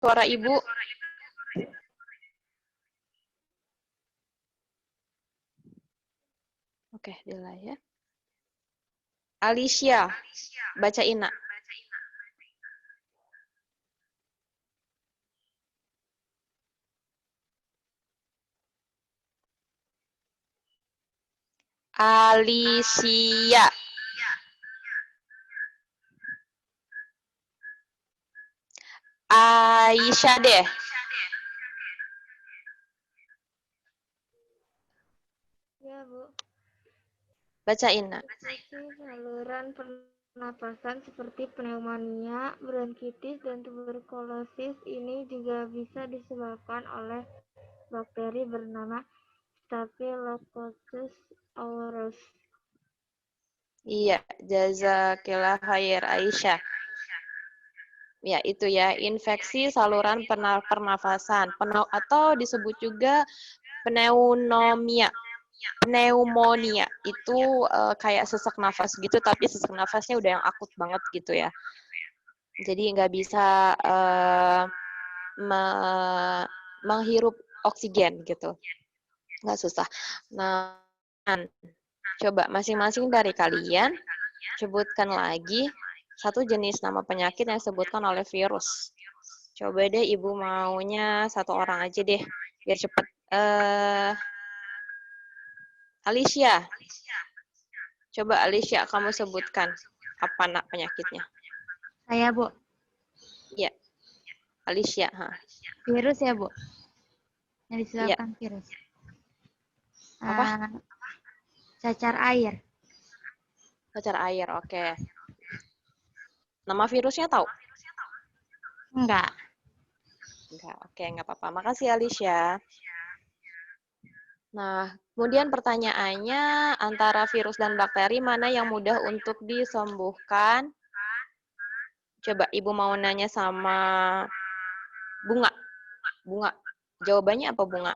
suara Ibu. Oke, delay ya. Alicia, bacain nak. Alicia. Aisyah deh. Ya, Bu. Bacain nak. Infeksi saluran pernapasan seperti pneumonia, bronkitis, dan tuberkulosis ini juga bisa disebabkan oleh bakteri bernama Staphylococcus aureus. Iya, jazakillah khair Aisyah. Ya, itu ya, infeksi saluran pernafasan atau disebut juga pneumonia. Pneumonia itu kayak sesak nafas gitu, tapi sesak nafasnya udah yang akut banget gitu ya. Jadi nggak bisa menghirup oksigen gitu, nggak susah. Nah, coba masing-masing dari kalian sebutkan lagi satu jenis nama penyakit yang disebutkan oleh virus. Coba deh Ibu maunya satu orang aja deh, biar cepet. Alicia, coba Alicia kamu sebutkan apa nak penyakitnya? Saya, Bu. Iya, Alicia. Virus ya, Bu? Yang Iya. disebabkan virus. Apa? Cacar air. Cacar air, oke. Nama virusnya tahu? Enggak. Enggak, oke, enggak apa-apa. Makasih Alicia. Nah, kemudian pertanyaannya antara virus dan bakteri mana yang mudah untuk disembuhkan? Coba Ibu mau nanya sama Bunga. Bunga, jawabannya apa Bunga?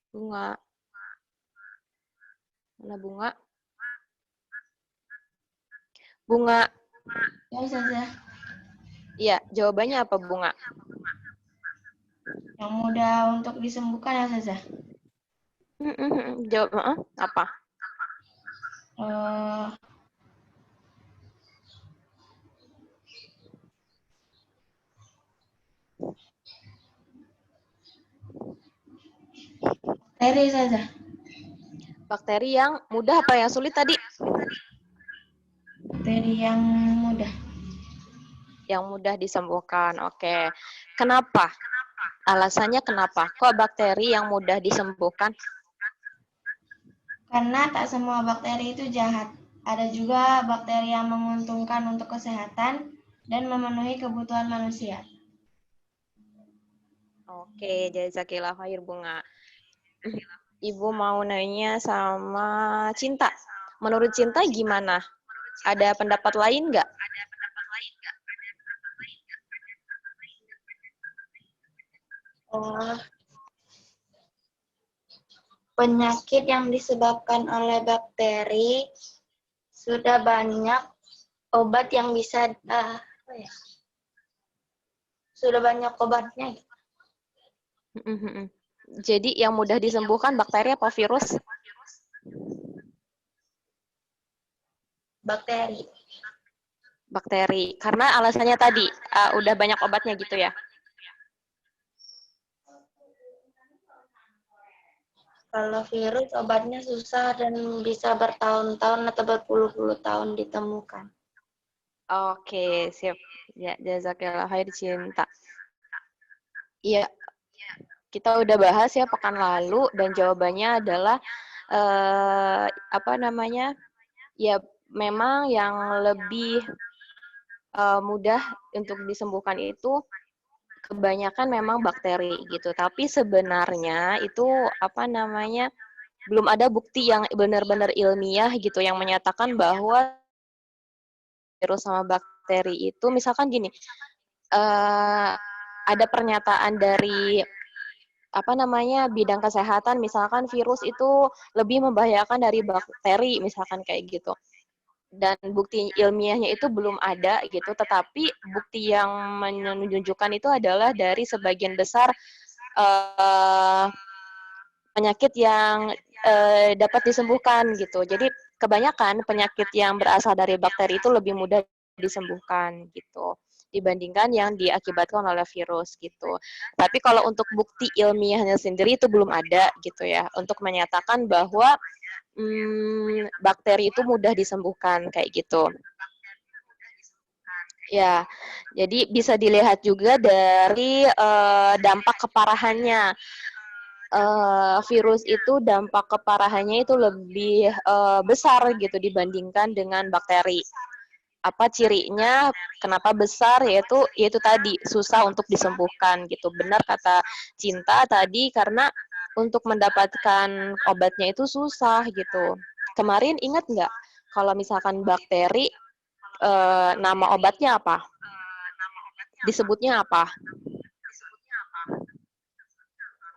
Bunga. Mana Bunga? Bunga. Ya, Ustazah. Iya, jawabannya apa Bunga? Yang mudah untuk disembuhkan ya, Ustazah. Jawab apa? Bakteri, Ustazah. Bakteri yang mudah apa yang sulit tadi? Bakteri yang mudah. Yang mudah disembuhkan. Oke. Kenapa? Alasannya kenapa? Kok bakteri yang mudah disembuhkan? Karena tak semua bakteri itu jahat. Ada juga bakteri yang menguntungkan untuk kesehatan dan memenuhi kebutuhan manusia. Oke, jazakillah khair Bunga. Ibu mau nanya sama Cinta. Menurut Cinta gimana? Ada pendapat lain nggak? Penyakit yang disebabkan oleh bakteri sudah banyak obat yang bisa sudah banyak obatnya. Jadi yang mudah disembuhkan bakteri apa virus? Bakteri. Bakteri. Karena alasannya tadi udah banyak obatnya gitu ya. Kalau virus obatnya susah dan bisa bertahun-tahun atau berpuluh-puluh tahun ditemukan. Oke, siap. Ya, jazakillah khair Cinta. Iya, kita udah bahas ya pekan lalu dan jawabannya adalah apa namanya? Ya, memang yang lebih mudah untuk disembuhkan itu kebanyakan memang bakteri gitu. Tapi sebenarnya itu apa namanya? Belum ada bukti yang benar-benar ilmiah gitu yang menyatakan bahwa virus sama bakteri itu misalkan gini, ada pernyataan dari apa namanya bidang kesehatan misalkan virus itu lebih membahayakan dari bakteri misalkan kayak gitu. dan bukti ilmiahnya itu belum ada gitu, tetapi bukti yang menunjukkan itu adalah dari sebagian besar penyakit yang dapat disembuhkan gitu. Jadi kebanyakan penyakit yang berasal dari bakteri itu lebih mudah disembuhkan gitu dibandingkan yang diakibatkan oleh virus gitu. Tapi kalau untuk bukti ilmiahnya sendiri itu belum ada gitu ya untuk menyatakan bahwa bakteri itu mudah disembuhkan kayak gitu. Ya, jadi bisa dilihat juga dari dampak keparahannya. Virus itu dampak keparahannya itu lebih besar gitu dibandingkan dengan bakteri. Apa cirinya? Kenapa besar? Yaitu tadi susah untuk disembuhkan gitu. Benar kata Cinta tadi karena untuk mendapatkan obatnya itu susah gitu. Kemarin ingat nggak kalau misalkan bakteri nama obatnya apa? Disebutnya apa?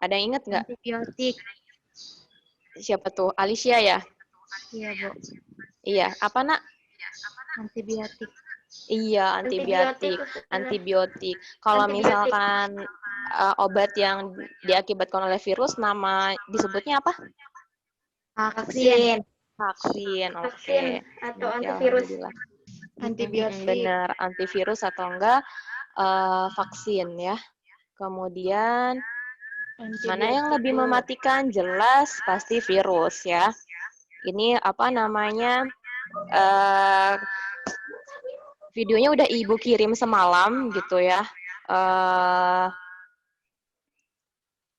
Ada yang ingat nggak? Antibiotik. Siapa tuh? Alicia ya? Iya, Bu. Iya, apa nak? Antibiotik. Iya, antibiotik. Kalau misalkan obat yang diakibatkan oleh virus, nama disebutnya apa? Vaksin. Vaksin, oke. Vaksin atau Ya, antivirus. alhamdulillah. Antibiotik. Benar, antivirus atau enggak vaksin ya. Kemudian mana yang lebih mematikan? Jelas pasti virus ya. Ini apa namanya? Videonya udah Ibu kirim semalam gitu ya.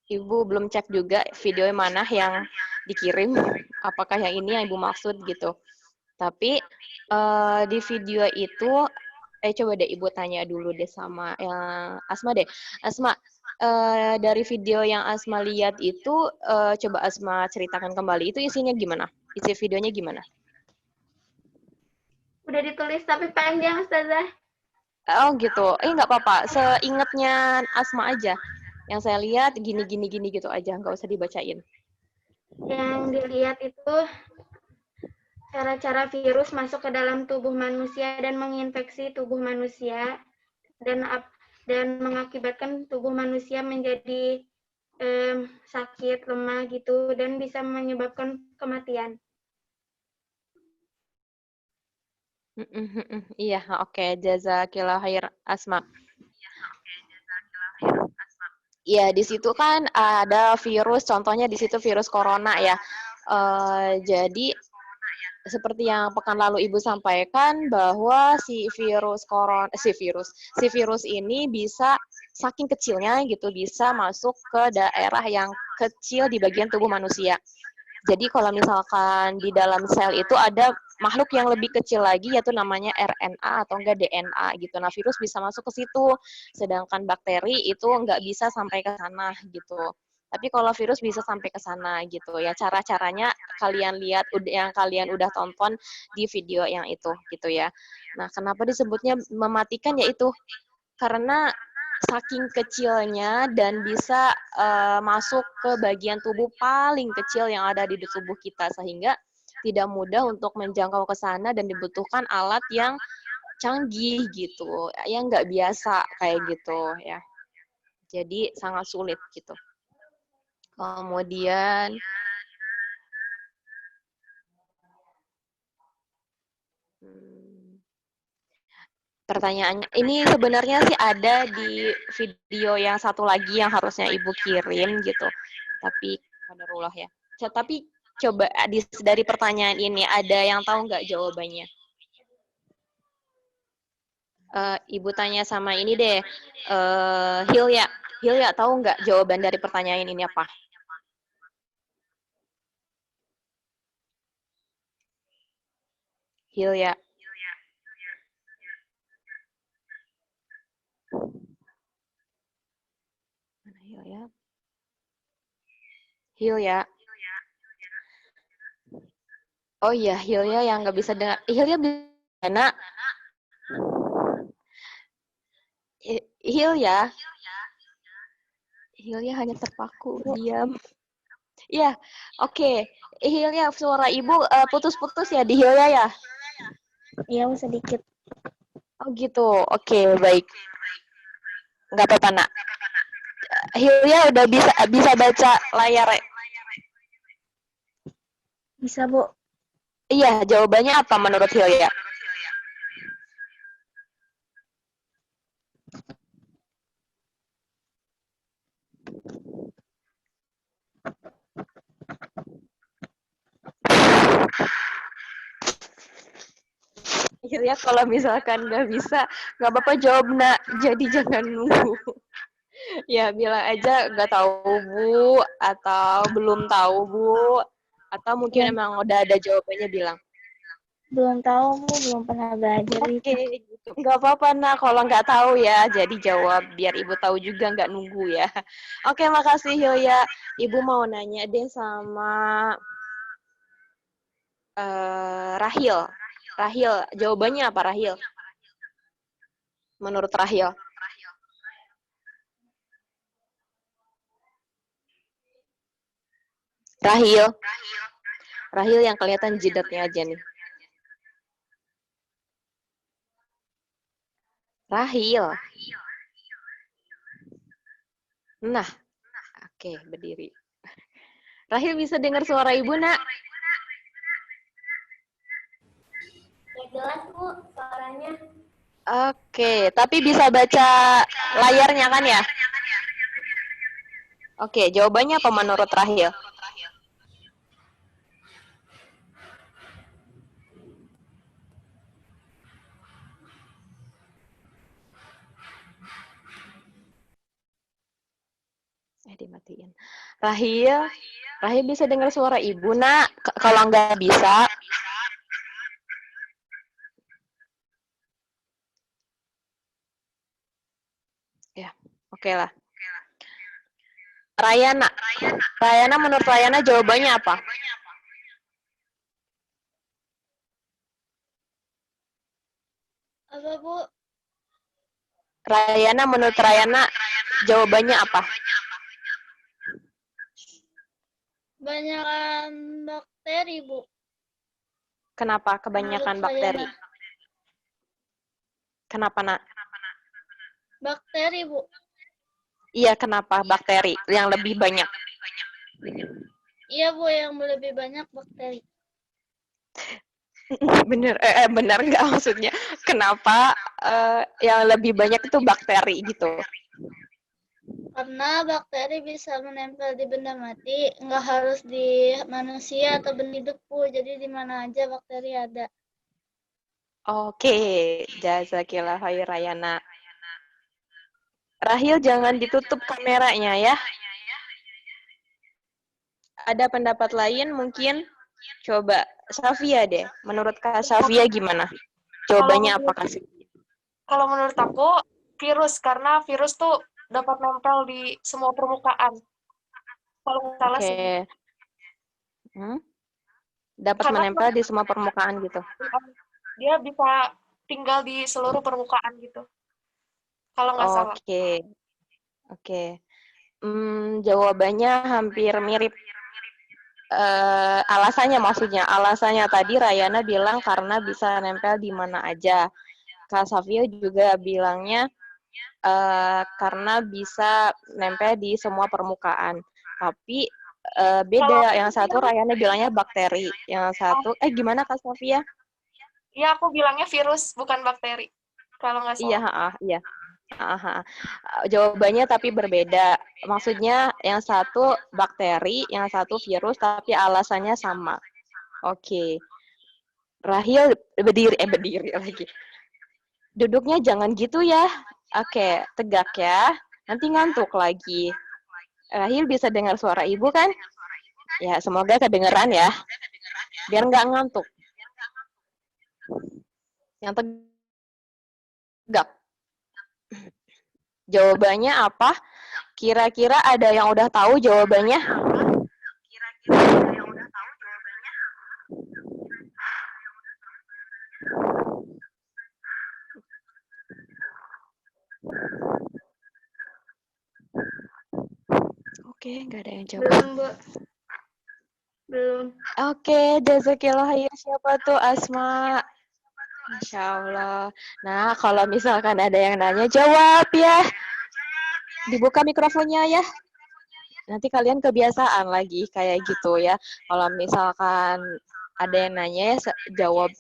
Ibu belum cek juga video mana yang dikirim. Apakah yang ini yang Ibu maksud gitu. Tapi di video itu, coba deh Ibu tanya dulu deh sama yang Asma deh. Asma, dari video yang Asma lihat itu, coba Asma ceritakan kembali. Itu isinya gimana? Isi videonya gimana? Udah ditulis tapi panjang, Ustazah. Oh gitu. Nggak apa-apa. Seingatnya Asma aja. Yang saya lihat gini gitu aja. Nggak usah dibacain. Yang dilihat itu cara-cara virus masuk ke dalam tubuh manusia dan menginfeksi tubuh manusia dan mengakibatkan tubuh manusia menjadi sakit, lemah gitu dan bisa menyebabkan kematian. Iya, oke. Jazakillah khair, Asma. Iya, di situ kan ada virus, contohnya di situ virus corona ya. Jadi seperti yang pekan lalu Ibu sampaikan bahwa si virus ini bisa saking kecilnya gitu bisa masuk ke daerah yang kecil di bagian tubuh manusia. Jadi kalau misalkan di dalam sel itu ada makhluk yang lebih kecil lagi yaitu namanya RNA atau enggak DNA gitu. Nah, virus bisa masuk ke situ, sedangkan bakteri itu enggak bisa sampai ke sana gitu. Tapi kalau virus bisa sampai ke sana gitu ya. Cara-caranya kalian lihat yang kalian udah tonton di video yang itu gitu ya. Nah, kenapa disebutnya mematikan yaitu karena saking kecilnya dan bisa masuk ke bagian tubuh paling kecil yang ada di tubuh kita sehingga tidak mudah untuk menjangkau ke sana dan dibutuhkan alat yang canggih gitu, yang nggak biasa kayak gitu ya. Jadi sangat sulit gitu. Kemudian pertanyaannya, ini sebenarnya sih ada di video yang satu lagi yang harusnya Ibu kirim gitu. Tapi, kadarullah ya. Tapi coba dari pertanyaan ini, ada yang tahu nggak jawabannya? Ibu tanya sama ini deh, Hilya. Hilya tahu nggak jawaban dari pertanyaan ini apa? Hilya. Mana Hilya? Hilya. Oh iya, Hilya yang nggak bisa dengar. Hilya bisa, Hilya. Hilya hanya terpaku, diam. Iya, oke. Hilya, suara Ibu putus-putus ya di Hilya ya? Iya, Bu, sedikit. Oh gitu. Oke, baik. Nggak apa-apa, Nak. Hilya udah bisa baca layar. Bisa, Bu. Iya, jawabannya apa menurut Hilya? Hilya kalau misalkan nggak bisa, nggak apa-apa jawab, Nak. Jadi jangan nunggu. Ya, bilang aja nggak tahu, Bu, atau belum tahu, Bu. Atau mungkin Belum, emang udah ada jawabannya bilang. belum tahu, Bu. Belum pernah belajar Oke, itu. gitu. Nggak apa-apa, Nak. Kalau nggak tahu ya, jadi jawab. Biar Ibu tahu juga, nggak nunggu ya. Oke, makasih, Hilya. Ibu mau nanya deh sama Rahil. Rahil, jawabannya apa, Rahil? Menurut Rahil. Rahil. Rahil yang kelihatan jidatnya aja nih. Rahil. Nah, oke, berdiri. Rahil bisa dengar suara Ibu, Nak? Ya jelas, Bu, suaranya. Oke, tapi bisa baca layarnya kan ya? Oke, jawabannya apa menurut Rahil? Dimatiin. Rahil bisa dengar suara Ibu, Nak? Kalau nggak bisa, ya, oke lah. Rayana menurut Rayana jawabannya apa? Apa, Bu? Rayana menurut Rayana jawabannya apa? Banyakan bakteri, Bu. Kenapa kebanyakan Menurut bakteri? Rayana. Kenapa, Nak? Bakteri, Bu. Iya, kenapa bakteri yang lebih banyak? Iya, Bu, yang lebih banyak bakteri. Bener nggak maksudnya? Kenapa yang lebih banyak itu bakteri gitu? Karena bakteri bisa menempel di benda mati, nggak harus di manusia atau benda hidup, Bu. Jadi di mana aja bakteri ada. Oke, jazakillah khair Rayana. Rahil jangan ditutup kameranya ya. Ada pendapat lain mungkin? Coba Safia deh. Menurut Kak Safia gimana? Jawabannya apa Kak? Kalau menurut aku virus, karena virus tuh dapat nempel di semua permukaan. Kalau nggak salah sih. Oke. Dapat Karena menempel di semua permukaan gitu. dia bisa tinggal di seluruh permukaan gitu. Kalau nggak salah. Oke. Jawabannya hampir mirip. Alasannya tadi Rayana bilang karena bisa nempel di mana aja. Kak Safia juga bilangnya karena bisa nempel di semua permukaan. Tapi beda. Yang satu Rayana bilangnya bakteri. Yang satu, gimana Kak Safia? Iya, aku bilangnya virus, bukan bakteri. Kalau nggak salah. Iya. Jawabannya tapi berbeda. Maksudnya yang satu bakteri, yang satu virus, tapi alasannya sama. Oke. Rahil berdiri lagi. Duduknya jangan gitu ya. Oke, tegak ya. Nanti ngantuk lagi. Rahil bisa dengar suara ibu kan? Ya, semoga kedengeran ya. Biar nggak ngantuk. Yang tegak. Jawabannya apa? Kira-kira ada yang udah tahu jawabannya? Oke, nggak ada yang jawab. Belum, Bu. Belum. Oke, jazakillah khair. Siapa tuh Asma? Masya Allah. Nah, kalau misalkan ada yang nanya, jawab ya. Dibuka mikrofonnya ya. Nanti kalian kebiasaan lagi kayak gitu ya. Kalau misalkan ada yang nanya, jawab.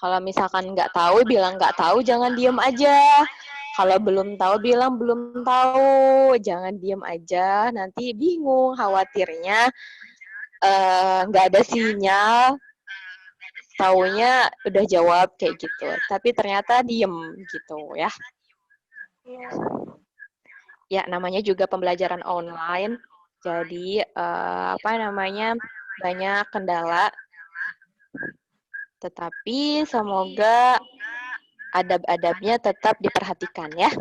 Kalau misalkan nggak tahu, bilang nggak tahu, jangan diem aja. Kalau belum tahu, bilang belum tahu. Jangan diem aja, nanti bingung. Khawatirnya nggak ada sinyal, taunya udah jawab kayak gitu. Tapi ternyata diem gitu ya. Ya, namanya juga pembelajaran online. Jadi, apa namanya, banyak kendala. Tetapi semoga adab-adabnya tetap diperhatikan ya.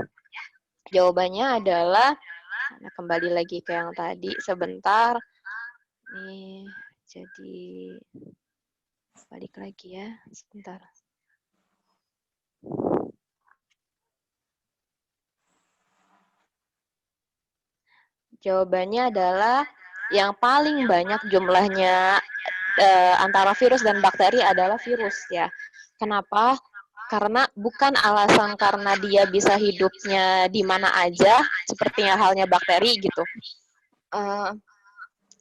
Jawabannya adalah, nah kembali lagi ke yang tadi sebentar. Nih, jadi balik lagi ya, sebentar. Jawabannya adalah yang paling banyak jumlahnya antara virus dan bakteri adalah virus ya. Kenapa? Karena bukan alasan karena dia bisa hidupnya di mana aja, sepertinya halnya bakteri gitu.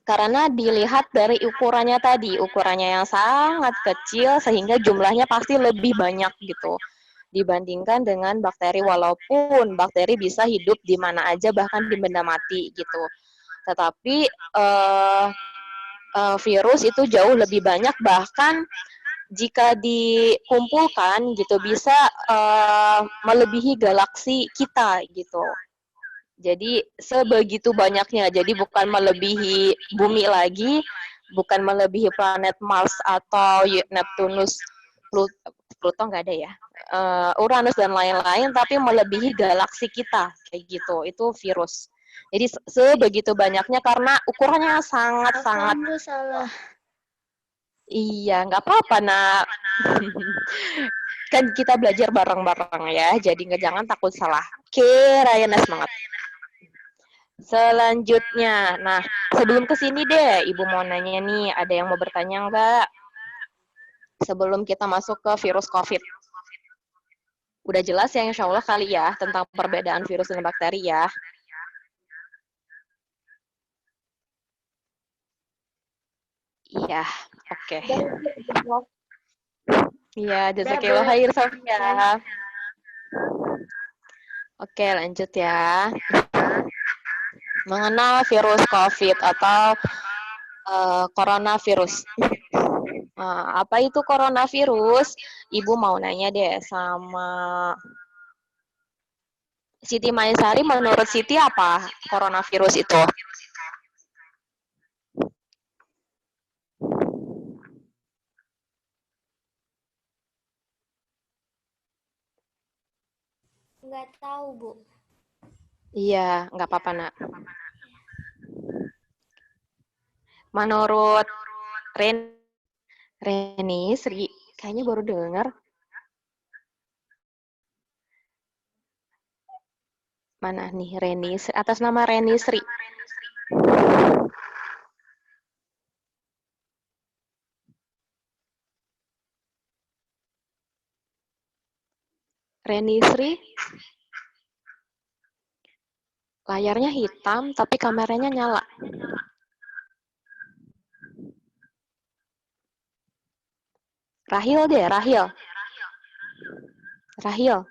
Karena dilihat dari ukurannya tadi, ukurannya yang sangat kecil sehingga jumlahnya pasti lebih banyak gitu dibandingkan dengan bakteri, walaupun bakteri bisa hidup di mana aja bahkan di benda mati gitu. Tetapi virus itu jauh lebih banyak, bahkan jika dikumpulkan gitu bisa melebihi galaksi kita gitu. Jadi sebegitu banyaknya. Jadi bukan melebihi bumi lagi, bukan melebihi planet Mars atau Neptunus, Pluto nggak ada ya, Uranus dan lain-lain, tapi melebihi galaksi kita kayak gitu. Itu virus. Jadi sebegitu banyaknya karena ukurannya sangat-sangat. Salah. Iya, nggak apa-apa, nak. Kan kita belajar bareng-bareng ya, jadi jangan takut salah. Oke, Rayana semangat. Selanjutnya, nah sebelum ke sini deh, Ibu mau nanya nih, ada yang mau bertanya nggak? Sebelum kita masuk ke virus COVID. Udah jelas ya insya Allah kali ya, tentang perbedaan virus dan bakteri ya. Iya, oke. Iya, jazakallah khair, Sofia. Oke, lanjut ya. Mengenal virus COVID atau coronavirus. Apa itu coronavirus? Ibu mau nanya deh sama Siti Maisari, menurut Siti apa coronavirus itu? Nggak tahu, Bu. Iya, nggak apa-apa, nak. Menurut Reni Sri, kayaknya baru dengar. Mana nih Reni, atas nama Reni Sri. Reni Sri, layarnya hitam tapi kameranya nyala. Rahil deh, Rahil. Rahil.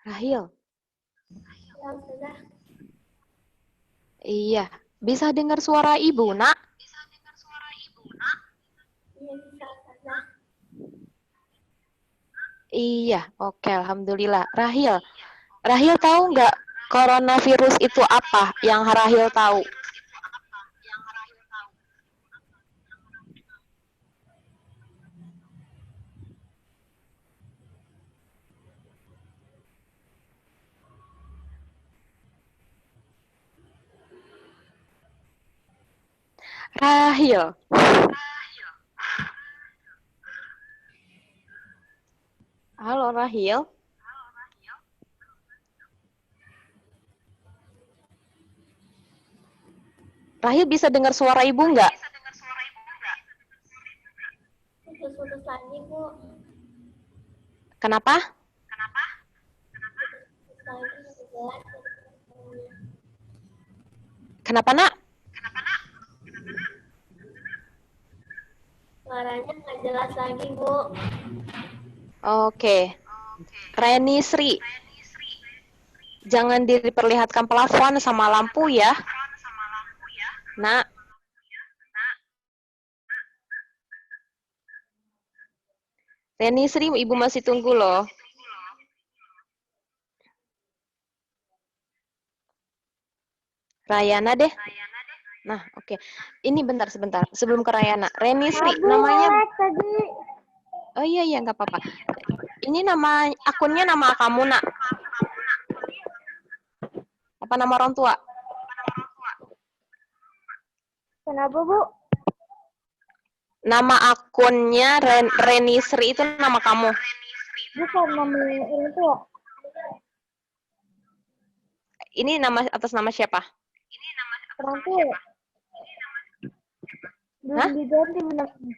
Rahil. Iya, bisa dengar suara ibu, nak? Iya, oke, alhamdulillah. Rahil, Rahil tahu nggak coronavirus itu apa yang Rahil tahu? Rahil. Halo, Rahil. Rahil bisa dengar suara ibu nggak? Putus-putus lagi, Bu. Kenapa? Putus lagi, nggak jelas. Kenapa, Nak? Suaranya nggak jelas lagi, Bu. Oke. Reni Sri. Jangan diperlihatkan plafon sama lampu ya. Nak. Reni Sri, Ibu masih tunggu loh. Rayana deh. Nah, oke. Ini bentar sebentar. Sebelum ke Rayana. Reni Sri, namanya... Tadi. Oh iya, nggak apa-apa. Ini nama akunnya nama kamu, Nak. Apa nama orang tua? Kenapa, Bu? Nama akunnya Reni Sri itu nama kamu. Bukan nama orang tua. Ini nama atas nama siapa? Orang tua. Hah? Belum diganti namanya.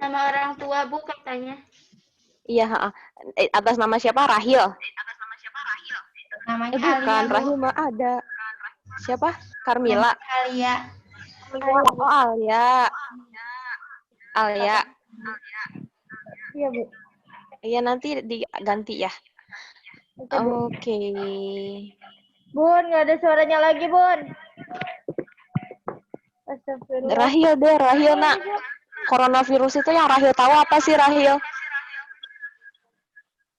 Nama orang tua, Bu, katanya. Iya, atas nama siapa? Rahil. Namanya Bukan, Alia, Bu. Rahil mah ada. Siapa? Carmila. Alia. Oh, Alia. Alia. Iya, Bu. Iya, nanti diganti ya. Oke, Bu. Oke. Bun, nggak ada suaranya lagi, Bun. Astagfirullah. Rahil deh, Rahil, Nak. Coronavirus itu yang Rahil tahu apa sih, Rahil?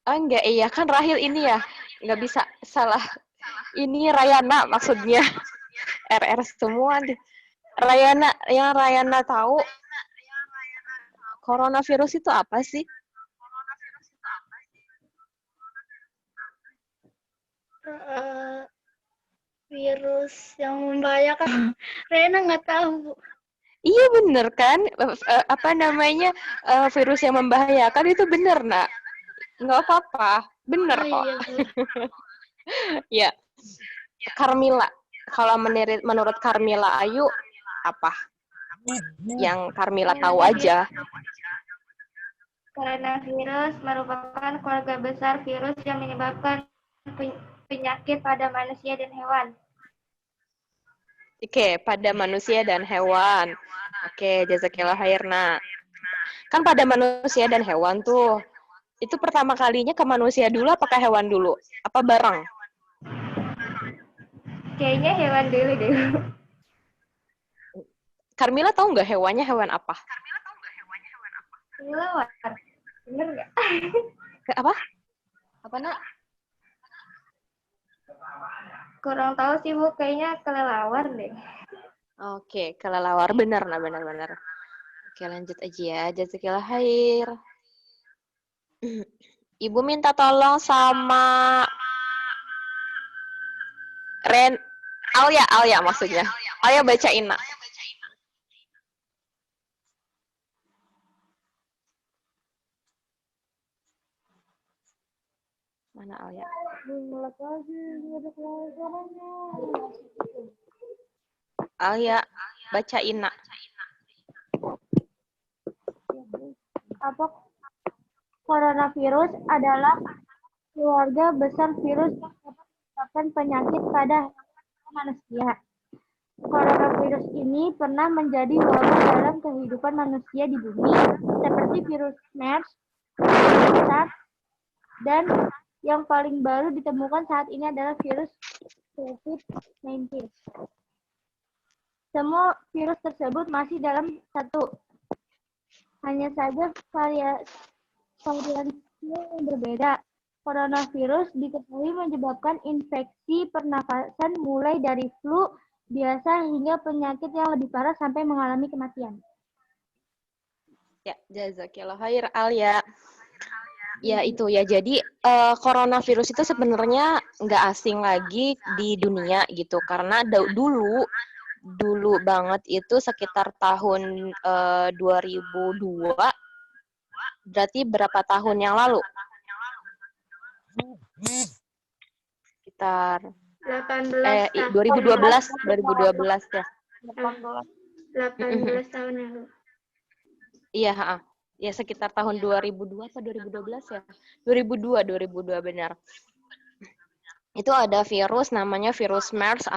Oh, enggak, iya kan Rahil ini ya. Nggak bisa salah. Ini Rayana maksudnya. RR semua deh. Rayana, yang Rayana tahu coronavirus itu apa sih? Virus yang membahayakan. Rena nggak tahu, Bu. Iya bener kan? Apa namanya virus yang membahayakan itu bener, Nak. Nggak apa-apa. Bener kok. Iya, Bu. Ya. Carmila. Kalau menurut Carmila Ayu, apa? Yang Carmila tahu aja. Coronavirus merupakan keluarga besar virus yang menyebabkan penyakit pada manusia dan hewan. Oke, pada manusia dan hewan. Oke, jazakillah khairna. Kan pada manusia dan hewan tuh. Itu pertama kalinya ke manusia dulu apa ke hewan dulu? Apa bareng? Kayaknya hewan dulu deh. Carmila tahu nggak hewannya hewan apa? Kelelawar. Bener nggak? Apa? Apa, Nak? Kurang tahu sih, Bu. Kayaknya kelelawar deh. Oke, kelelawar benar, nah benar-benar. Oke, lanjut aja ya. Jazakillah khair. Ibu minta tolong sama Alia maksudnya. Alia bacain, Nak. Mana Alia? Alia, bacain, Nak. Apa coronavirus adalah keluarga besar virus yang dapat menyebabkan penyakit pada manusia. Coronavirus ini pernah menjadi wabah dalam kehidupan manusia di bumi, seperti virus MERS, SARS, dan yang paling baru ditemukan saat ini adalah virus COVID-19. Semua virus tersebut masih dalam satu. Hanya saja variannya yang berbeda. Coronavirus diketahui menyebabkan infeksi pernafasan mulai dari flu biasa hingga penyakit yang lebih parah sampai mengalami kematian. Ya, jazakillah khair, Alia. Ya, itu ya. Jadi, coronavirus itu sebenarnya nggak asing lagi di dunia gitu. Karena dulu banget itu sekitar tahun 2002, berarti berapa tahun yang lalu? Sekitar 18 2012 ya. 18 tahun lalu. Iya, heeh. Ya sekitar tahun 2002 atau 2012 ya? 2002 benar. Itu ada virus namanya virus MERS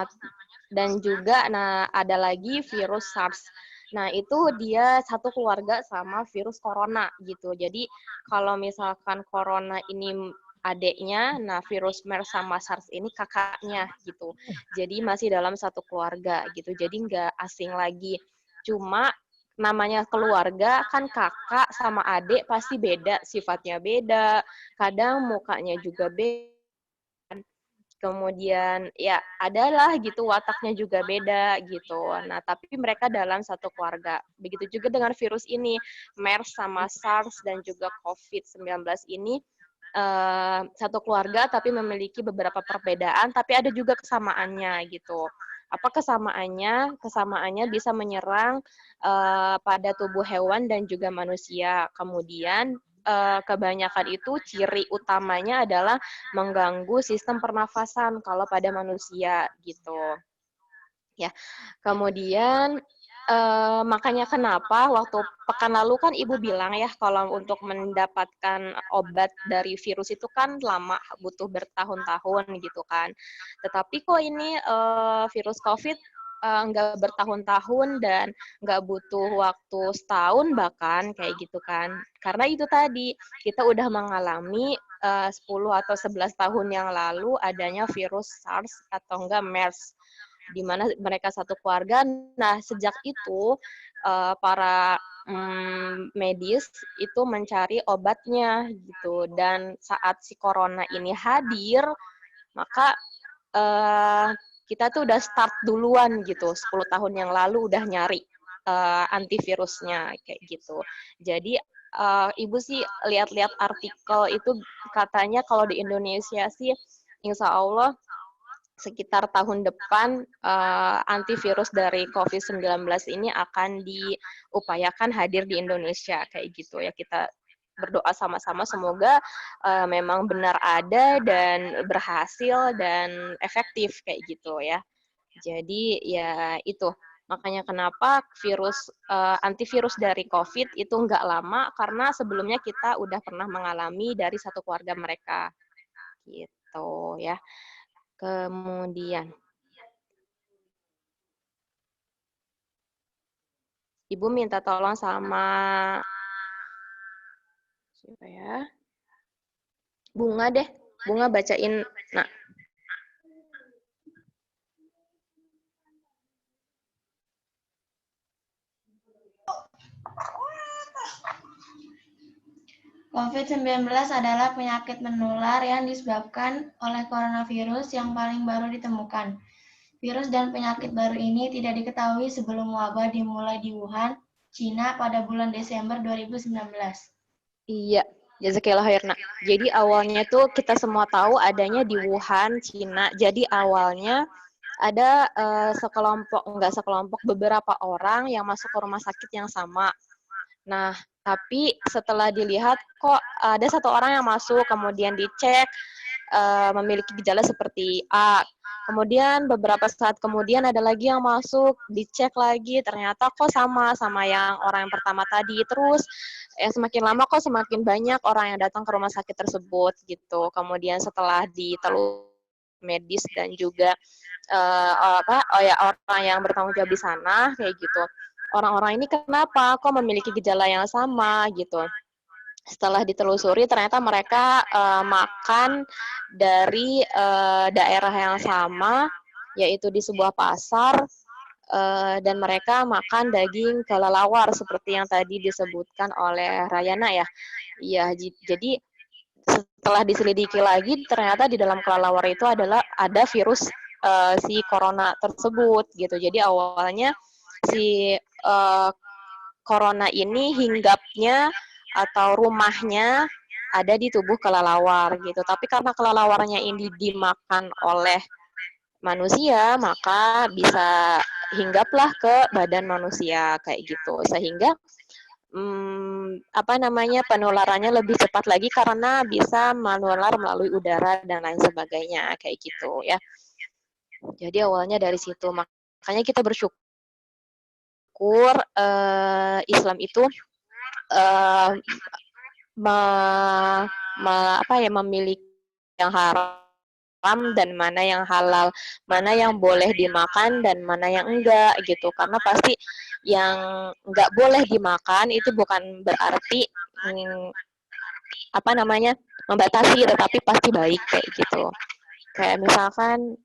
dan juga ada lagi virus SARS. Nah, itu dia satu keluarga sama virus corona gitu. Jadi kalau misalkan corona ini adiknya, nah virus MERS sama SARS ini kakaknya gitu. Jadi masih dalam satu keluarga gitu. Jadi nggak asing lagi. Cuma namanya keluarga kan kakak sama adik pasti beda, sifatnya beda, kadang mukanya juga beda. Kemudian ya adalah gitu wataknya juga beda gitu. Nah, tapi mereka dalam satu keluarga. Begitu juga dengan virus ini, MERS sama SARS dan juga COVID-19 ini satu keluarga tapi memiliki beberapa perbedaan, tapi ada juga kesamaannya gitu. Apa kesamaannya? Kesamaannya bisa menyerang pada tubuh hewan dan juga manusia. Kemudian kebanyakan itu ciri utamanya adalah mengganggu sistem pernafasan kalau pada manusia gitu. Ya, kemudian makanya kenapa waktu pekan lalu kan Ibu bilang ya kalau untuk mendapatkan obat dari virus itu kan lama, butuh bertahun-tahun gitu kan. Tetapi kok ini virus COVID nggak bertahun-tahun dan nggak butuh waktu setahun bahkan kayak gitu kan. Karena itu tadi kita udah mengalami 10 atau 11 tahun yang lalu adanya virus SARS atau enggak MERS di mana mereka satu keluarga. Nah, sejak itu para medis itu mencari obatnya gitu. Dan saat si corona ini hadir, maka kita tuh udah start duluan gitu. 10 tahun yang lalu udah nyari antivirusnya kayak gitu. Jadi Ibu sih lihat-lihat artikel itu katanya kalau di Indonesia sih insya Allah sekitar tahun depan antivirus dari COVID-19 ini akan diupayakan hadir di Indonesia kayak gitu ya. Kita berdoa sama-sama semoga memang benar ada dan berhasil dan efektif kayak gitu ya. Jadi ya itu makanya kenapa antivirus dari COVID itu nggak lama karena sebelumnya kita udah pernah mengalami dari satu keluarga mereka gitu ya. Kemudian, Ibu minta tolong sama siapa ya? Bunga deh. Bunga bacain. Nah, COVID-19 adalah penyakit menular yang disebabkan oleh coronavirus yang paling baru ditemukan. Virus dan penyakit baru ini tidak diketahui sebelum wabah dimulai di Wuhan, Cina pada bulan Desember 2019. iya. Jazakillah khairna. Jadi awalnya tuh kita semua tahu adanya di Wuhan, Cina. Jadi awalnya ada beberapa orang yang masuk ke rumah sakit yang sama. Nah, tapi setelah dilihat kok ada satu orang yang masuk, kemudian dicek memiliki gejala seperti A. Kemudian beberapa saat kemudian ada lagi yang masuk, dicek lagi, ternyata kok sama yang orang yang pertama tadi. Terus semakin lama kok semakin banyak orang yang datang ke rumah sakit tersebut gitu. Kemudian setelah ditelusuri medis dan juga orang yang bertanggung jawab di sana kayak gitu. Orang-orang ini kenapa kok memiliki gejala yang sama gitu. Setelah ditelusuri ternyata mereka makan dari daerah yang sama, yaitu di sebuah pasar, dan mereka makan daging kelelawar seperti yang tadi disebutkan oleh Rayana ya. Iya, jadi setelah diselidiki lagi ternyata di dalam kelelawar itu ada virus si corona tersebut gitu. Jadi awalnya si corona ini hinggapnya atau rumahnya ada di tubuh kelelawar gitu. Tapi karena kelelawarnya ini dimakan oleh manusia, maka bisa hinggaplah ke badan manusia kayak gitu. Sehingga penularannya lebih cepat lagi karena bisa menular melalui udara dan lain sebagainya kayak gitu ya. Jadi awalnya dari situ, makanya kita bersyukur Islam itu eh, memiliki yang haram dan mana yang halal, mana yang boleh dimakan dan mana yang enggak gitu. Karena pasti yang enggak boleh dimakan itu bukan berarti membatasi, tetapi pasti baik kayak gitu. Kayak misalkan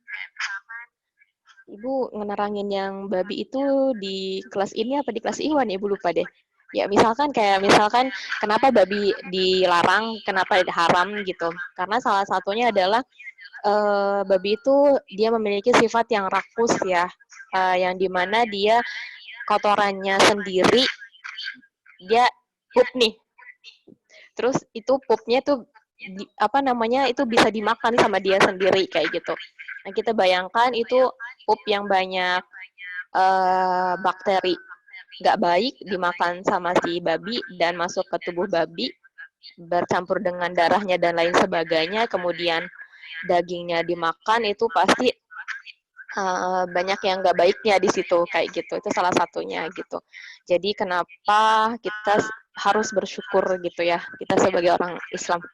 Ibu ngenerangin yang babi itu di kelas ini apa di kelas Iwan ya, Ibu lupa deh. Ya misalkan kenapa babi dilarang, kenapa haram gitu. Karena salah satunya adalah babi itu dia memiliki sifat yang rakus ya, yang dimana dia kotorannya sendiri dia pup nih. Terus itu pupnya tuh itu bisa dimakan sama dia sendiri kayak gitu. Nah kita bayangkan itu pup yang banyak bakteri nggak baik dimakan sama si babi dan masuk ke tubuh babi, bercampur dengan darahnya dan lain sebagainya, kemudian dagingnya dimakan, itu pasti banyak yang nggak baiknya di situ kayak gitu. Itu salah satunya gitu. Jadi kenapa kita harus bersyukur gitu ya, kita sebagai orang Islam.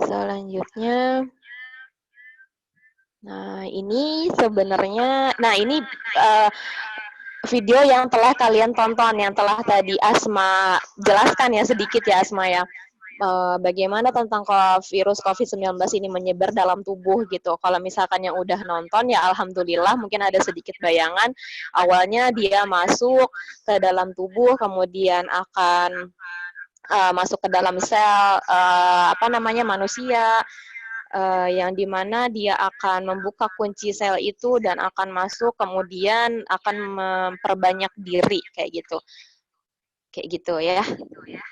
Selanjutnya, nah ini sebenarnya, ini video yang telah kalian tonton, yang telah tadi Asma jelaskan ya sedikit ya Asma ya. Bagaimana tentang virus COVID-19 ini menyebar dalam tubuh gitu. Kalau misalkan yang udah nonton ya alhamdulillah mungkin ada sedikit bayangan. Awalnya dia masuk ke dalam tubuh, kemudian akan masuk ke dalam sel manusia, yang dimana dia akan membuka kunci sel itu dan akan masuk, kemudian akan memperbanyak diri kayak gitu ya.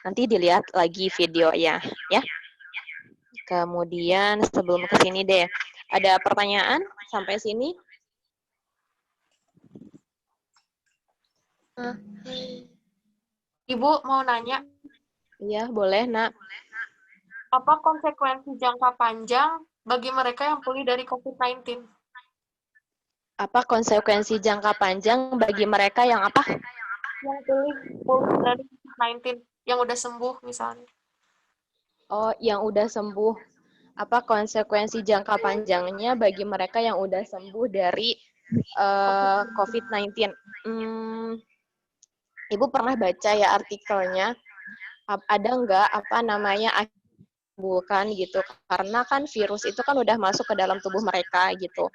Nanti dilihat lagi videonya ya. Kemudian sebelum ke sini deh, ada pertanyaan sampai sini? Ibu mau nanya, Iya, boleh, Nak. apa konsekuensi jangka panjang bagi mereka yang pulih dari COVID-19? Apa konsekuensi jangka panjang bagi mereka yang apa? Yang pulih dari COVID-19, yang udah sembuh misalnya. Oh, yang udah sembuh. Apa konsekuensi jangka panjangnya bagi mereka yang udah sembuh dari COVID-19? Ibu pernah baca ya artikelnya, ada nggak bukan gitu, karena kan virus itu kan udah masuk ke dalam tubuh mereka gitu,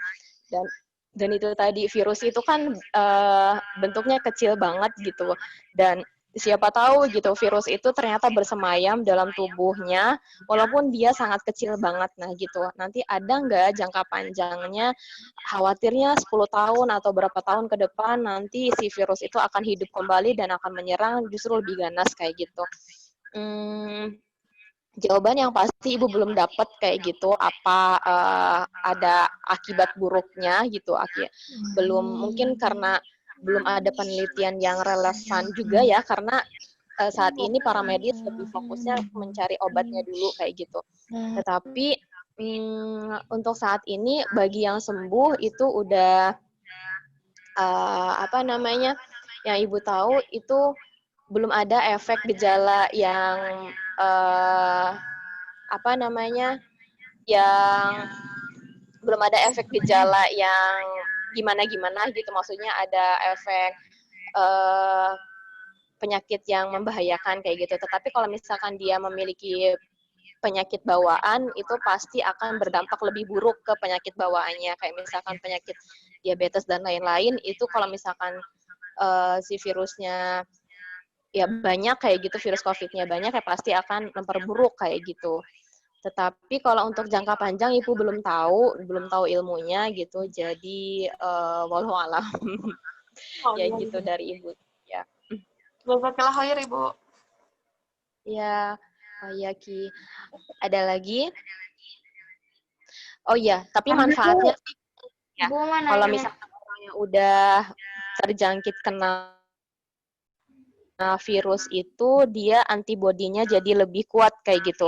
dan itu tadi virus itu kan bentuknya kecil banget gitu, dan siapa tahu gitu virus itu ternyata bersemayam dalam tubuhnya walaupun dia sangat kecil banget. Nah gitu, nanti ada nggak jangka panjangnya, khawatirnya 10 tahun atau berapa tahun ke depan nanti si virus itu akan hidup kembali dan akan menyerang justru lebih ganas kayak gitu. Jawaban yang pasti Ibu belum dapat kayak gitu, apa ada akibat buruknya gitu, belum, mungkin karena belum ada penelitian yang relevan juga ya, karena saat ini para medis lebih fokusnya mencari obatnya dulu kayak gitu. Tetapi untuk saat ini bagi yang sembuh itu udah yang Ibu tahu itu belum ada efek gejala yang belum ada efek gejala yang gimana gitu, maksudnya ada efek penyakit yang membahayakan kayak gitu. Tetapi kalau misalkan dia memiliki penyakit bawaan, itu pasti akan berdampak lebih buruk ke penyakit bawaannya, kayak misalkan penyakit diabetes dan lain-lain. Itu kalau misalkan si virusnya ya banyak kayak gitu, virus COVID-nya banyak, ya pasti akan memperburuk kayak gitu. Tetapi kalau untuk jangka panjang Ibu belum tahu ilmunya gitu. Jadi wallahu alam. Ya gitu dari Ibu. Ya. Jazakallah khair, Ibu. Ya, ya Ki. Ada lagi? Oh iya, tapi manfaatnya sih ya. Kalau misalnya orangnya udah terjangkit kena virus itu, dia antibodinya jadi lebih kuat kayak gitu.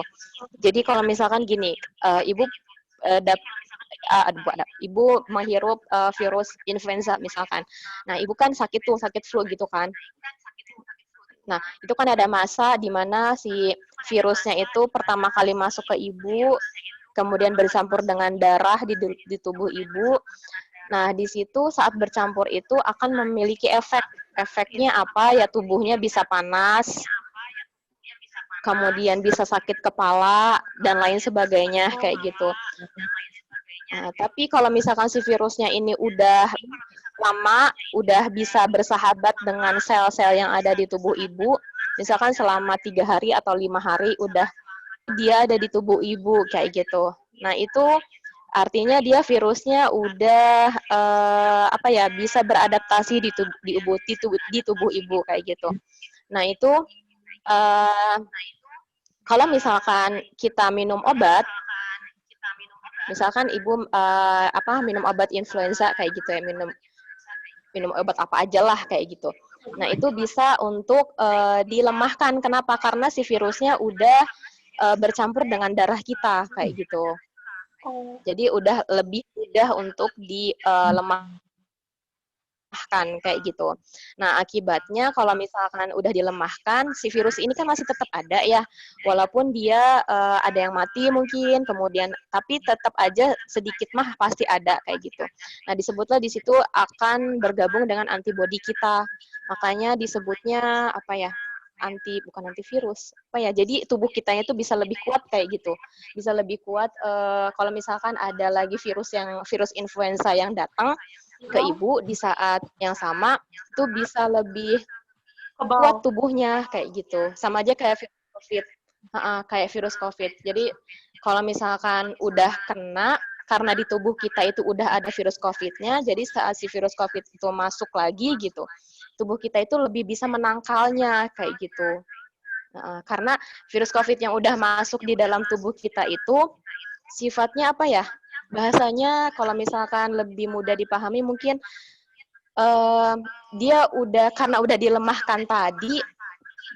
Jadi kalau misalkan gini, Ibu menghirup virus influenza misalkan. Nah, Ibu kan sakit flu gitu kan. Nah, itu kan ada masa di mana si virusnya itu pertama kali masuk ke ibu, kemudian bercampur dengan darah di tubuh ibu. Nah, di situ saat bercampur itu akan memiliki efek. Efeknya apa? Ya tubuhnya bisa panas, kemudian bisa sakit kepala, dan lain sebagainya, kayak gitu. Nah, tapi kalau misalkan si virusnya ini udah lama, udah bisa bersahabat dengan sel-sel yang ada di tubuh ibu, misalkan selama 3 hari atau 5 hari udah dia ada di tubuh ibu kayak gitu. Nah itu artinya dia virusnya udah apa ya, bisa beradaptasi di tubuh ibu kayak gitu. Nah itu kalau misalkan kita minum obat, misalkan ibu minum obat influenza kayak gitu ya, minum obat apa aja lah kayak gitu. Nah, itu bisa untuk dilemahkan. Kenapa? Karena si virusnya udah bercampur dengan darah kita kayak gitu. Jadi udah lebih mudah untuk dilemahkan kayak gitu. Nah, akibatnya kalau misalkan udah dilemahkan, si virus ini kan masih tetap ada ya. Walaupun dia ada yang mati mungkin, kemudian tapi tetap aja sedikit mah pasti ada kayak gitu. Nah, disebutlah di situ akan bergabung dengan antibodi kita. Makanya disebutnya apa ya? Bukan antivirus. Apa ya? Jadi tubuh kitanya itu bisa lebih kuat kayak gitu. Bisa lebih kuat kalau misalkan ada lagi virus influenza yang datang ke ibu di saat yang sama, itu bisa lebih kuat tubuhnya kayak gitu. Sama aja kayak virus COVID. Kayak virus COVID. Jadi kalau misalkan udah kena, karena di tubuh kita itu udah ada virus COVID-nya, jadi saat si virus COVID itu masuk lagi gitu, tubuh kita itu lebih bisa menangkalnya kayak gitu. Karena virus COVID yang udah masuk di dalam tubuh kita itu sifatnya apa ya? Bahasanya kalau misalkan lebih mudah dipahami mungkin dia karena udah dilemahkan tadi,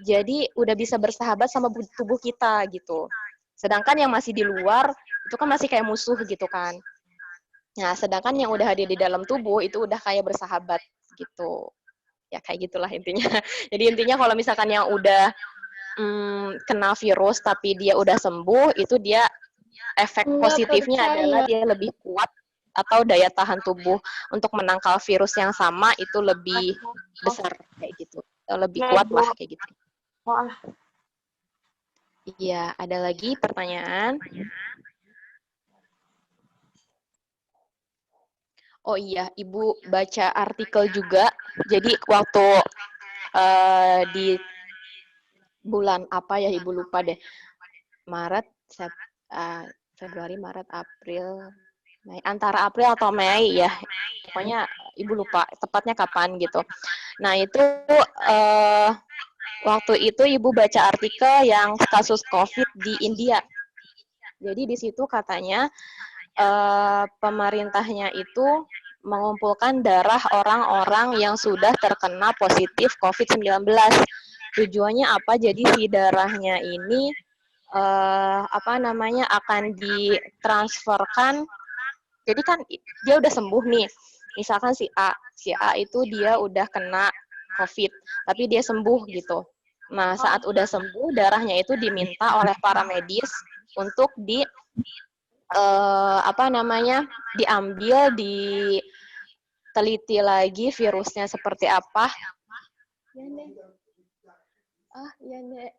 jadi udah bisa bersahabat sama tubuh kita gitu. Sedangkan yang masih di luar itu kan masih kayak musuh gitu kan. Nah, sedangkan yang udah hadir di dalam tubuh itu udah kayak bersahabat gitu. Ya kayak gitulah intinya. Jadi intinya kalau misalkan yang udah kena virus tapi dia udah sembuh, itu dia efek positifnya adalah dia lebih kuat atau daya tahan tubuh untuk menangkal virus yang sama itu lebih besar kayak gitu. Lebih kuat lah kayak gitu. Iya, ada lagi pertanyaan? Oh iya, Ibu baca artikel juga. Jadi waktu di bulan apa ya, Ibu lupa deh. Maret, Februari, Maret, April, Mei. Antara April atau Mei ya. Pokoknya Ibu lupa tepatnya kapan gitu. Nah itu waktu itu Ibu baca artikel yang kasus COVID di India. Jadi di situ katanya pemerintahnya itu mengumpulkan darah orang-orang yang sudah terkena positif COVID-19. Tujuannya apa? Jadi si darahnya ini akan ditransferkan. Jadi kan dia udah sembuh nih. Misalkan si A itu dia udah kena COVID, tapi dia sembuh gitu. Nah, saat udah sembuh, darahnya itu diminta oleh para medis untuk diambil, diteliti lagi virusnya seperti apa. Ya, Nek. Ya, Nek.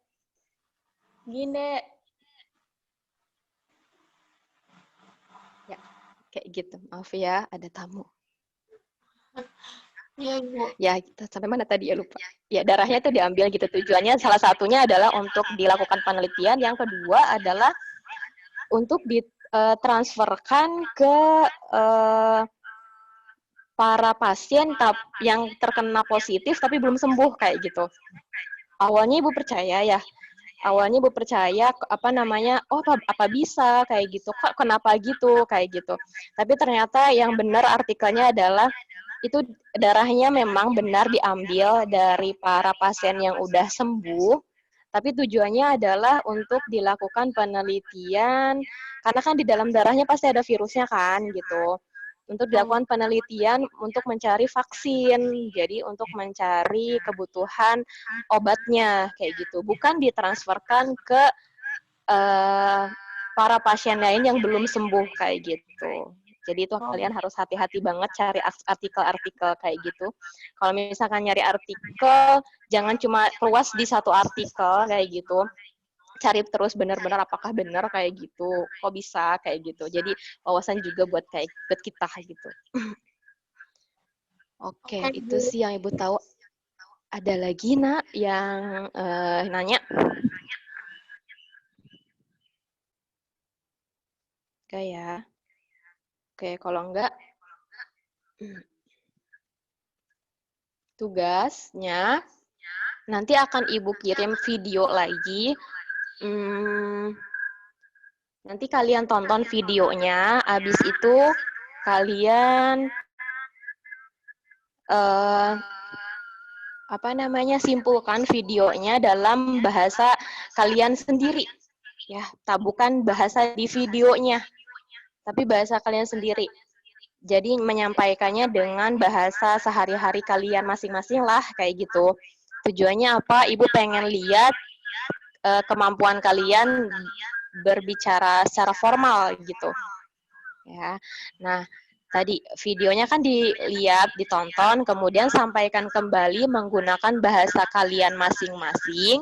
Gini. Ya, kayak gitu. Maaf ya, ada tamu. Iya, Ibu. Ya, gitu. Sampai mana tadi ya, lupa. Ya, darahnya itu diambil gitu. Tujuannya salah satunya adalah untuk dilakukan penelitian. Yang kedua adalah untuk ditransferkan ke para pasien yang terkena positif tapi belum sembuh kayak gitu. Awalnya Ibu percaya ya. Awalnya Ibu percaya apa bisa kayak gitu. Kok kenapa gitu kayak gitu. Tapi ternyata yang benar artikelnya adalah itu darahnya memang benar diambil dari para pasien yang udah sembuh, tapi tujuannya adalah untuk dilakukan penelitian, karena kan di dalam darahnya pasti ada virusnya kan, gitu. untuk dilakukan penelitian untuk mencari vaksin. Jadi untuk mencari kebutuhan obatnya kayak gitu. Bukan ditransferkan ke para pasien lain yang belum sembuh kayak gitu. Jadi itu kalian harus hati-hati banget cari artikel-artikel kayak gitu. Kalau misalkan nyari artikel, jangan cuma puas di satu artikel kayak gitu. Cari terus benar-benar apakah benar kayak gitu. Kok bisa kayak gitu. Jadi wawasan juga buat kita gitu. Oke, itu sih yang Ibu tahu. Ada lagi Nak yang nanya? Oke ya. Oke, kalau enggak, tugasnya nanti akan Ibu kirim video lagi. Nanti kalian tonton videonya, habis itu kalian simpulkan videonya dalam bahasa kalian sendiri. Ya, bukan bahasa di videonya, tapi bahasa kalian sendiri. Jadi menyampaikannya dengan bahasa sehari-hari kalian masing-masing lah, kayak gitu. Tujuannya apa? Ibu pengen lihat kemampuan kalian berbicara secara formal gitu. Ya. Nah, tadi videonya kan dilihat, ditonton, kemudian sampaikan kembali menggunakan bahasa kalian masing-masing.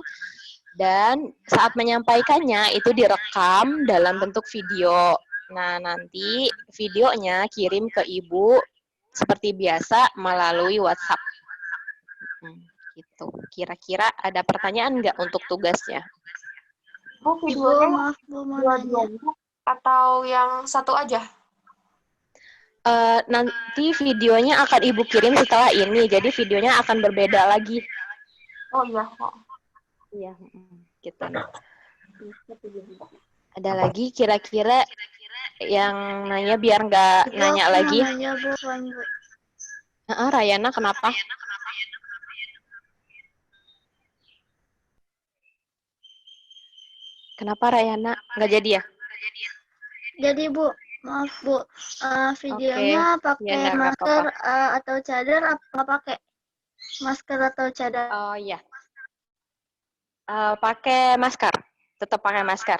Dan saat menyampaikannya itu direkam dalam bentuk video. Nah, nanti videonya kirim ke Ibu seperti biasa melalui WhatsApp. Gitu. Kira-kira ada pertanyaan nggak untuk tugasnya? Bu, videonya maaf, Bu, mau nanya. Atau yang satu aja? Nanti videonya akan Ibu kirim setelah ini, jadi videonya akan berbeda lagi. Oh iya. Iya, gitu. Ada lagi kira-kira yang nanya biar nggak nanya lagi? Nanya, Bu. Rayana kenapa? Kenapa Rayana? Nggak jadi ya? Jadi Bu, maaf Bu, videonya pakai masker atau cadar, nggak pakai masker atau cadar? Oh iya. Pakai masker, tetap pakai masker.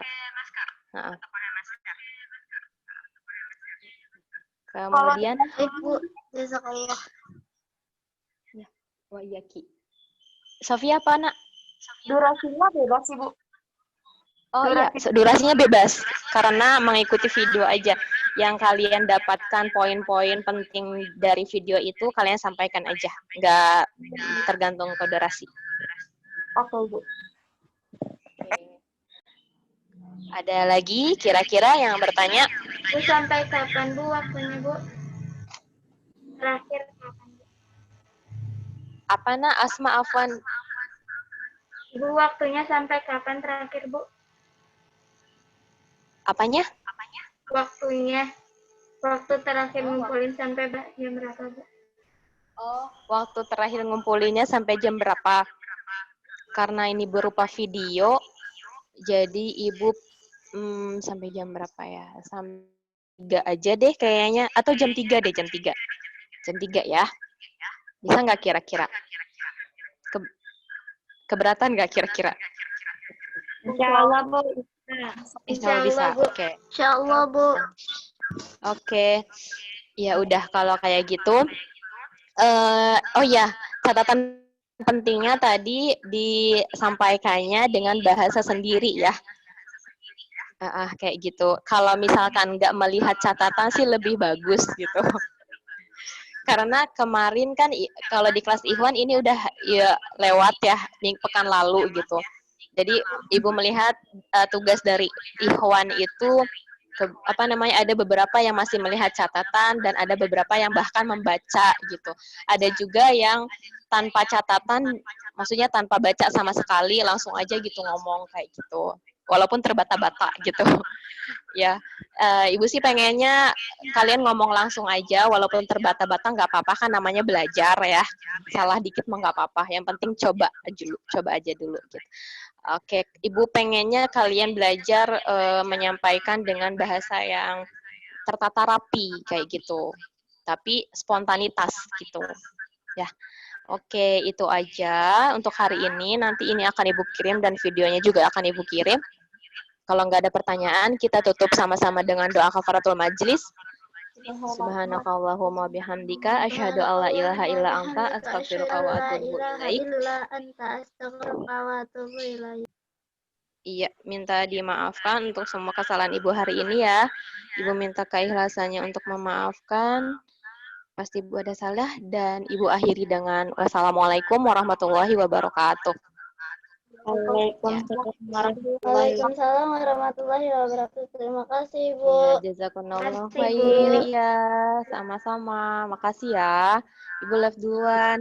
Kemudian, Ibu, jazakallah. Wah iya Ki. Sofia apa nak? Durasinya bebas sih Bu. Oh iya, durasinya bebas karena mengikuti video aja. Yang kalian dapatkan poin-poin penting dari video itu kalian sampaikan aja, nggak tergantung ke durasi. Oke Bu. Ada lagi kira-kira yang bertanya? Bu, sampai kapan Bu waktunya Bu? Terakhir kapan Bu? Apa nak Asma Afwan? Bu, waktunya sampai kapan terakhir Bu? Apanya? Waktunya. Waktu terakhir ngumpulin sampai jam berapa Bu? Oh, waktu terakhir ngumpulinnya sampai jam berapa? Karena ini berupa video, jadi Ibu sampai jam berapa ya? Sampai 3 aja deh kayaknya. Atau jam 3 deh, jam 3. Jam 3 ya. Bisa nggak kira-kira? Keberatan nggak kira-kira? Insyaallah Bu. Insyaallah bisa. Oke. Insyaallah Bu. Oke. Ya udah kalau kayak gitu. Oh ya, catatan pentingnya tadi disampaikannya dengan bahasa sendiri ya. Kayak gitu. Kalau misalkan nggak melihat catatan sih lebih bagus gitu. Karena kemarin kan kalau di kelas Ikhwan ini udah ya lewat ya pekan lalu gitu. Jadi Ibu melihat tugas dari Ikhwan itu ada beberapa yang masih melihat catatan dan ada beberapa yang bahkan membaca gitu. Ada juga yang tanpa catatan, maksudnya tanpa baca sama sekali langsung aja gitu ngomong kayak gitu. Walaupun terbata-bata gitu. Ya, Ibu sih pengennya kalian ngomong langsung aja, walaupun terbata-bata nggak apa-apa, kan namanya belajar ya. Salah dikit mah nggak apa-apa. Yang penting coba aja dulu. Gitu. Oke, Ibu pengennya kalian belajar menyampaikan dengan bahasa yang tertata rapi kayak gitu. tapi spontanitas gitu. Ya. Oke, itu aja untuk hari ini. Nanti ini akan Ibu kirim dan videonya juga akan Ibu kirim. Kalau nggak ada pertanyaan, kita tutup sama-sama dengan doa kafaratul majlis. Subhanakallahumma bihamdika asyhadu alla ilaha illa anta astaghfiruka wa atubu ilaik. Iya, minta dimaafkan untuk semua kesalahan Ibu hari ini ya. Ibu minta keikhlasannya untuk memaafkan. Pasti Ibu ada salah dan Ibu akhiri dengan wassalamualaikum warahmatullahi wabarakatuh. Waalaikumsalam warahmatullahi wabarakatuh. Terima kasih, Ibu. Ya, jazakumullah khair. Iya, sama-sama. Makasih ya. Ibu live duluan.